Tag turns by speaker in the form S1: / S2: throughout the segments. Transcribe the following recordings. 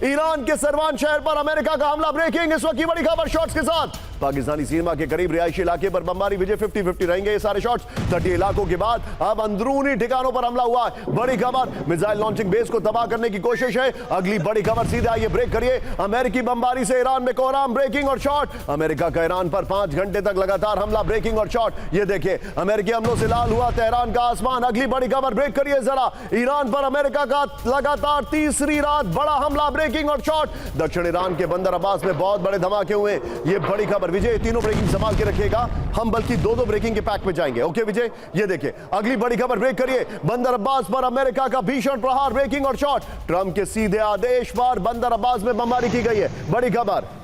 S1: Iran के सरवान शहर पर अमेरिका का हमला। ब्रेकिंग इस वक्त की बड़ी खबर शॉट्स के साथ। पाकिस्तानी सीमा के करीब रिहायशी इलाके पर बमबारी। विजय 50-50 रहेंगे ये सारे शॉट्स। तटीय इलाकों के बाद अब अंदरूनी ठिकानों पर हमला हुआ है। बड़ी खबर, मिसाइल लॉन्चिंग बेस को तबाह करने की कोशिश है। अगली बड़ी खबर सीधे आइए, ब्रेक करिए। अमेरिकी बमबारी से ईरान में कोहराम। ब्रेकिंग और शॉट। अमेरिका का ईरान पर 5 घंटे तक लगातार हमला। ब्रेकिंग और शॉट। ये देखिए, अमेरिकी हमलों से लाल हुआ तेहरान का आसमान। अगली बड़ी खबर, ब्रेक करिए जरा। ईरान पर अमेरिका का लगातार तीसरी रात बड़ा हमला। ब्रेकिंग और शॉट। दक्षिण ईरान के बंदर अब्बास में बहुत बड़े धमाके हुए। ये बड़ी खबर। विजय तीनों ब्रेकिंग संभाल के रखिएगा, हम बल्कि दो ब्रेकिंग के पैक में जाएंगे। ओके विजय, ये देखिए अगली बड़ी खबर, ब्रेक करिए। बंदर अब्बास पर अमेरिका का भीषण प्रहार। ब्रेकिंग और शॉट। ट्रंप के सीधे आदेश पर बंदर अब्बास में बमबारी की गई है। बड़ी खबर।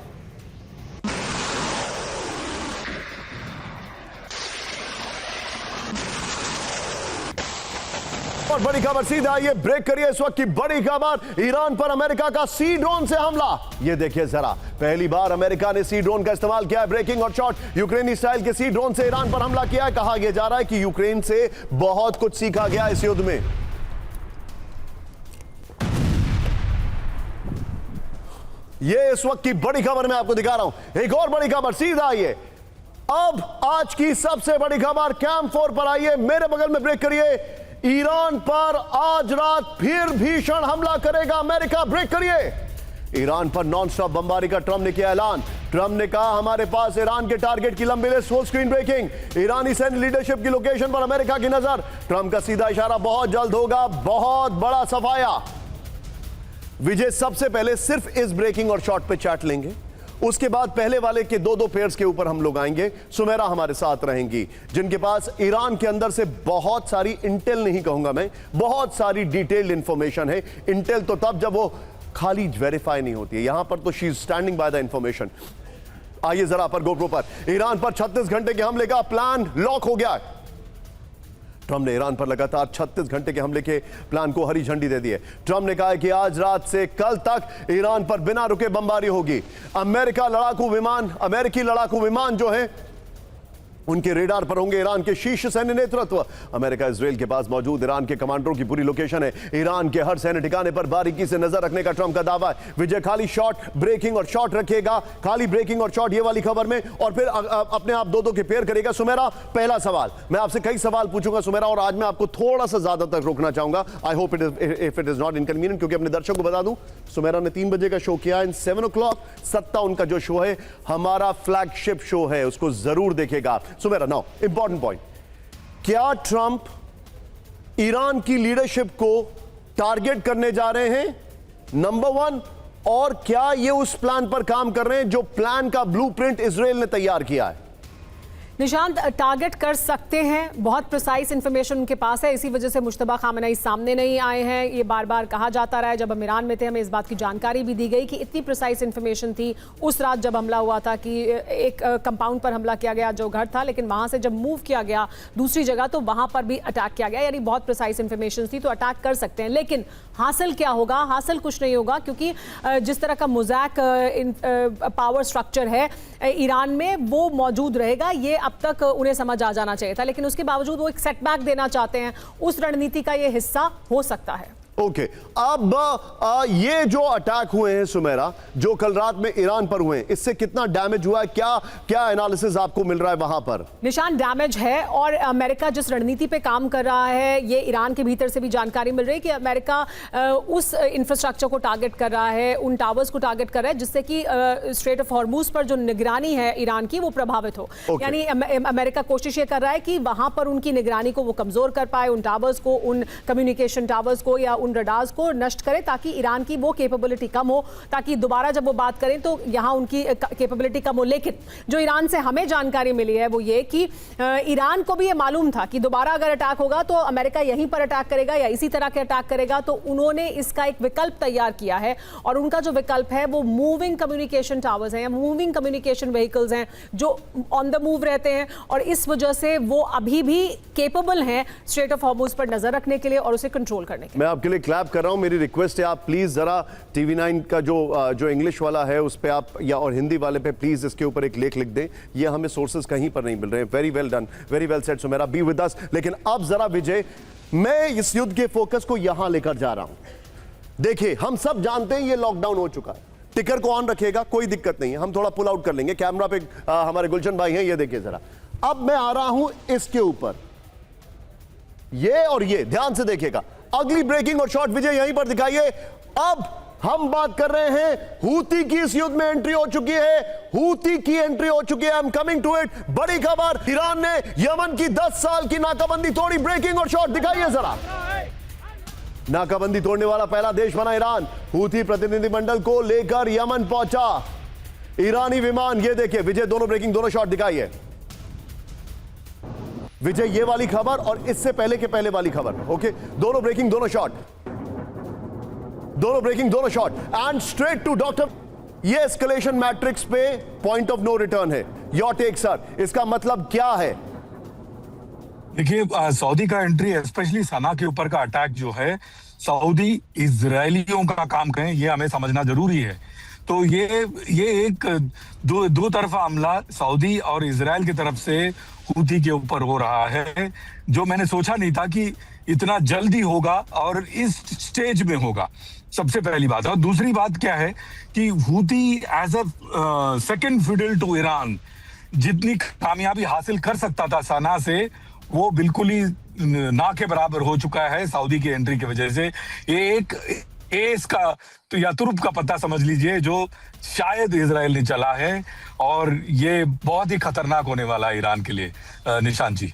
S1: और बड़ी खबर सीधे आइए, ब्रेक करिए। इस वक्त की बड़ी खबर, ईरान पर अमेरिका का सी ड्रोन से हमला। ये देखिए जरा, पहली बार अमेरिका ने सी ड्रोन का इस्तेमाल किया है। ब्रेकिंग और शॉट। यूक्रेनी स्टाइल के सी ड्रोन से ईरान पर हमला किया है। कहा यह जा रहा है कि यूक्रेन से बहुत कुछ सीखा गया इस युद्ध में। ये इस वक्त की बड़ी खबर मैं आपको दिखा रहा हूं। एक और बड़ी खबर सीधा आइए। अब आज की सबसे बड़ी खबर, कैंप 4 पर आइए, मेरे बगल में ब्रेक करिए। ईरान पर आज रात फिर भीषण हमला करेगा अमेरिका। ब्रेक करिए। ईरान पर नॉनस्टॉप बमबारी का ट्रंप ने किया ऐलान। ट्रंप ने कहा हमारे पास ईरान के टारगेट की लंबी लिस्ट। Full screen breaking. ईरानी सैन्य लीडरशिप की लोकेशन पर अमेरिका की नजर। ट्रंप का सीधा इशारा, बहुत जल्द होगा बहुत बड़ा सफाया। विजय सबसे पहले सिर्फ इस ब्रेकिंग और शॉट पे चैट लेंगे, उसके बाद पहले वाले के दो पेयर्स के ऊपर हम लोग आएंगे। सुमेरा हमारे साथ रहेंगी, जिनके पास ईरान के अंदर से बहुत सारी इंटेल, नहीं कहूंगा मैं, बहुत सारी डिटेल्ड इंफॉर्मेशन है। इंटेल तो तब जब वो खाली वेरीफाई नहीं होती है, यहां पर तो she is standing by the information. आइए जरा पर गोप्रो पर। ईरान पर 36 घंटे के हमले का प्लान लॉक हो गया है। ट्रंप ने ईरान पर लगातार 36 घंटे के हमले के प्लान को हरी झंडी दे दी है। ट्रंप ने कहा है कि आज रात से कल तक ईरान पर बिना रुके बमबारी होगी। अमेरिकी लड़ाकू विमान जो है उनके रेडार पर होंगे ईरान के शीर्ष सैन्य नेतृत्व। अमेरिका इजराइल के पास मौजूद ईरान के कमांडरों की पूरी लोकेशन है। ईरान के हर सैन्य ठिकाने पर बारीकी से नजर रखने का ट्रंप का दावा है। विजय खाली शॉट, ब्रेकिंग और शॉट रखेगा, खाली ब्रेकिंग और शॉट ये वाली खबर में, और फिर अपने आप दो के पेयर करेगा। सुमेरा, पहला सवाल, मैं आपसे कई सवाल पूछूंगा सुमेरा, और आज मैं आपको थोड़ा सा ज्यादा तक रोकना चाहूंगा। I hope if it is not inconvenient, क्योंकि अपने दर्शकों को बता दूं सुमेरा ने 3 बजे का शो किया है। 7 o'clock सत्ता उनका जो शो है, हमारा फ्लैगशिप शो है, उसको जरूर देखेगा। सुमेरा, नाउ इंपॉर्टेंट पॉइंट, क्या ट्रंप ईरान की लीडरशिप को टारगेट करने जा रहे हैं, नंबर 1, और क्या ये उस प्लान पर काम कर रहे हैं जो प्लान का ब्लूप्रिंट इजराइल ने तैयार किया है?
S2: निशांत, टारगेट कर सकते हैं, बहुत प्रिसाइज इंफॉर्मेशन उनके पास है, इसी वजह से मुश्तबा खामनेई सामने नहीं आए हैं। ये बार बार कहा जाता रहा है, जब हम ईरान में थे हमें इस बात की जानकारी भी दी गई कि इतनी प्रिसाइज इंफॉर्मेशन थी उस रात जब हमला हुआ था कि एक कंपाउंड पर हमला किया गया जो घर था, लेकिन वहां से जब मूव किया गया दूसरी जगह तो वहां पर भी अटैक किया गया, यानी बहुत प्रिसाइज इंफॉर्मेशन थी, तो अटैक कर सकते हैं। लेकिन हासिल क्या होगा? हासिल कुछ नहीं होगा, क्योंकि जिस तरह का मुज़ाक पावर स्ट्रक्चर है ईरान में वो मौजूद रहेगा। ये अब तक उन्हें समझ आ जाना चाहिए था, लेकिन उसके बावजूद वो एक सेटबैक देना चाहते हैं। उस रणनीति का ये हिस्सा हो सकता है।
S1: ओके, अब ये जो अटैक हुए हैं सुमेरा, जो कल रात में ईरान पर हुए हैं, इससे कितना डैमेज हुआ है? क्या एनालिसिस आपको मिल रहा है वहां पर?
S2: निशान, डैमेज है, और अमेरिका जिस रणनीति पे काम कर रहा है, ये ईरान के भीतर से भी जानकारी मिल रही है कि अमेरिका उस इंफ्रास्ट्रक्चर को टारगेट कर रहा है, उन टावर्स को टारगेट कर रहा है, जिससे कि स्ट्रेट ऑफ हॉर्मुज पर जो निगरानी है ईरान की वो प्रभावित हो। यानी अमेरिका कोशिश ये कर रहा है कि वहां पर उनकी निगरानी को वो कमजोर कर पाए, उन टावर्स को, उन कम्युनिकेशन टावर्स को या उन रडार्स को नष्ट करें, ताकि ईरान की वो कैपेबिलिटी कम हो, ताकि दोबारा जब वो बात करें तो यहां उनकी कैपेबिलिटी कम हो। लेकिन जो ईरान से हमें जानकारी मिली है वो ये कि ईरान को भी ये मालूम था कि दोबारा अगर अटैक होगा तो अमेरिका यहीं पर अटैक करेगा या इसी तरह के अटैक करेगा, तो उन्होंने इसका एक विकल्प तैयार किया है, और उनका जो विकल्प है वो मूविंग कम्युनिकेशन टावर्स हैं या मूविंग कम्युनिकेशन व्हीकल्स हैं जो ऑन द मूव रहते हैं, और इस वजह से वो अभी भी केपेबल हैं स्ट्रेट ऑफ हॉर्मुज पर नजर रखने के लिए और उसे कंट्रोल करने के लिए।
S1: मैं आपके लिए क्लैप कर रहा हूं, मेरी रिक्वेस्ट है आप प्लीज जरा TV9 का जो इंग्लिश वाला है उस पे आप, या और हिंदी वाले पे प्लीज इसके ऊपर एक लेख लिख दें। ये हमें सोर्सेज कहीं पर नहीं मिल रहे हैं। Very well done, very well said Sumera, be with us. लेकिन अब जरा विजय, मैं इस युद्ध के फोकस को यहां लेकर जा रहा हूं। देखिए, हम सब जानते हैं ये लॉकडाउन हो चुका है, टिकर को ऑन रखिएगा, कोई दिक्कत नहीं है, हम थोड़ा पुल आउट कर लेंगे। कैमरा पे हमारे गुलशन भाई हैं, ये देखिए जरा। अब मैं आ रहा हूं इसके ऊपर, ये और ये ध्यान से देखिएगा, अगली ब्रेकिंग और शॉर्ट विजय यहीं पर दिखाइए। अब हम बात कर रहे हैं हूती की इस युद्ध में एंट्री हो चुकी है, हूती की एंट्री हो चुकी है। I am coming to it. बड़ी खबर, ईरान ने यमन की 10 साल की नाकाबंदी तोड़ी। ब्रेकिंग और शॉर्ट दिखाइए जरा। नाकाबंदी तोड़ने वाला पहला देश बना ईरान। हूती प्रतिनिधिमंडल को लेकर यमन पहुंचा ईरानी विमान। ये देखिए विजय, दोनों ब्रेकिंग, दोनों शॉट दिखाइए। विजय, ये वाली खबर और इससे पहले के पहले वाली खबर, ओके, दोनों ब्रेकिंग, दोनों शॉट, दोनों ब्रेकिंग, दोनों shot and straight to doctor. ये एस्केलेशन मैट्रिक्स पे पॉइंट ऑफ नो रिटर्न है। योर टेक सर, इसका मतलब क्या है?
S3: देखिए, सऊदी का एंट्री, स्पेशली सना के ऊपर का अटैक जो है, सऊदी इजरायलियों का काम कहें, ये हमें समझना जरूरी है। तो ये एक दो तरफा हमला सऊदी और इजरायल की तरफ से हूती के ऊपर हो रहा है, जो मैंने सोचा नहीं था कि इतना जल्दी होगा और इस स्टेज में होगा। सबसे पहली बात। और दूसरी बात क्या है कि Houthi as a second fiddle to Iran जितनी कामयाबी हासिल कर सकता था सना से, वो बिल्कुल ही ना के बराबर हो चुका है सऊदी की एंट्री की वजह से। ये एक एस का तो या तुरुप का पत्ता समझ लीजिए, जो शायद इजराइल ने चला है, और ये बहुत ही खतरनाक होने वाला है ईरान के लिए। निशांत जी।